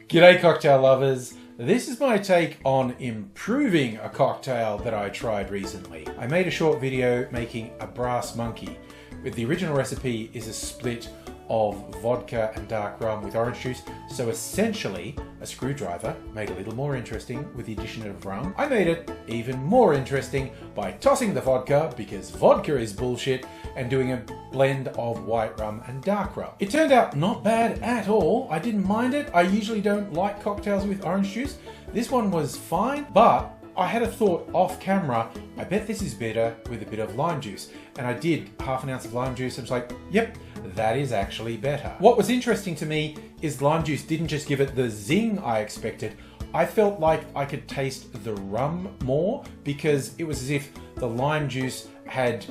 G'day cocktail lovers. This is my take on improving a cocktail that I tried recently. I made a short video making a brass monkey. The original recipe is a split of vodka and dark rum with orange juice, so essentially a screwdriver made a little more interesting with the addition of rum. I made it even more interesting by tossing the vodka, because vodka is bullshit, and doing a blend of white rum and dark rum. It turned out not bad at all. I didn't mind it. I usually don't like cocktails with orange juice. This one was fine, but I had a thought off camera, I bet this is better with a bit of lime juice. And I did half an ounce of lime juice and was like, yep, that is actually better. What was interesting to me is lime juice didn't just give it the zing I expected. I felt like I could taste the rum more, because it was as if the lime juice had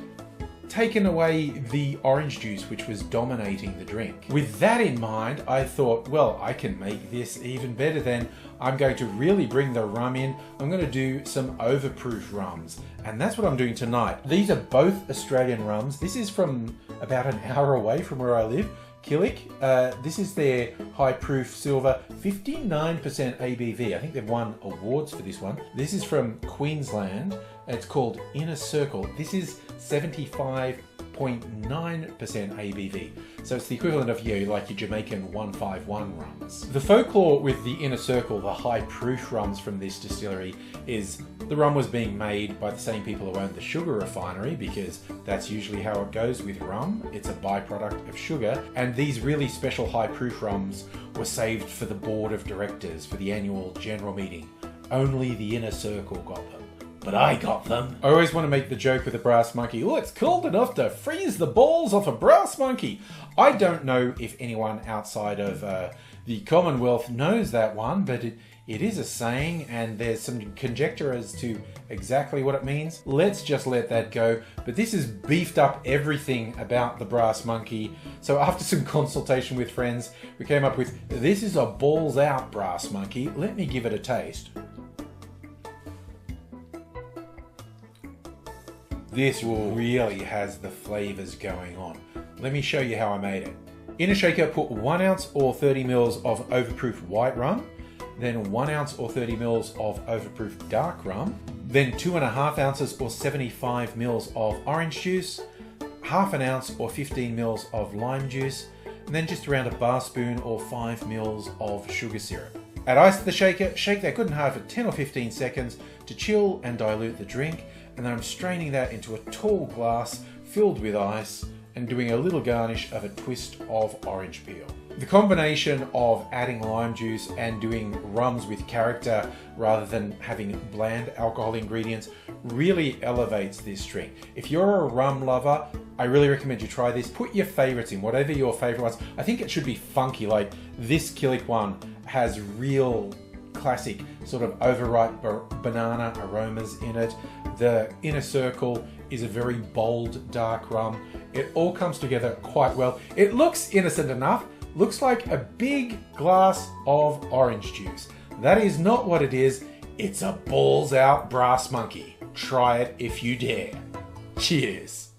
taken away the orange juice, which was dominating the drink. With that in mind, I thought, well, I can make this even better then. I'm going to really bring the rum in. I'm going to do some overproof rums, and that's what I'm doing tonight. These are both Australian rums. This is from about an hour away from where I live, Killick. This is their high proof silver, 59% ABV. I think they've won awards for this one. This is from Queensland. It's called Inner Circle. This is 75.9% ABV. So it's the equivalent of like your Jamaican 151 rums. The folklore with the Inner Circle, the high proof rums from this distillery, is the rum was being made by the same people who own the sugar refinery, because that's usually how it goes with rum. It's a byproduct of sugar. And these really special high proof rums were saved for the board of directors for the annual general meeting. Only the Inner Circle got them. But I got them. I always want to make the joke with a brass monkey. Oh, it's cold enough to freeze the balls off a brass monkey. I don't know if anyone outside of the Commonwealth knows that one, but it is a saying, and there's some conjecture as to exactly what it means. Let's just let that go. But this has beefed up everything about the brass monkey. So after some consultation with friends, we came up with, this is a balls out brass monkey. Let me give it a taste. This really has the flavors going on. Let me show you how I made it. In a shaker, put 1 ounce or 30 mils of overproof white rum, then 1 ounce or 30 mils of overproof dark rum, then 2.5 ounces or 75 mils of orange juice, half an ounce or 15 mils of lime juice, and then just around a bar spoon or 5 mils of sugar syrup. Add ice to the shaker, shake that good and hard for 10 or 15 seconds to chill and dilute the drink, and then I'm straining that into a tall glass filled with ice and doing a little garnish of a twist of orange peel. The combination of adding lime juice and doing rums with character rather than having bland alcohol ingredients really elevates this drink. If you're a rum lover, I really recommend you try this. Put your favorites in, whatever your favorite ones. I think it should be funky, like this Killick one has real classic sort of overripe banana aromas in it. The Inner Circle is a very bold dark rum. It all comes together quite well. It looks innocent enough, looks like a big glass of orange juice. That is not what it is. It's a balls out brass monkey. Try it if you dare. Cheers.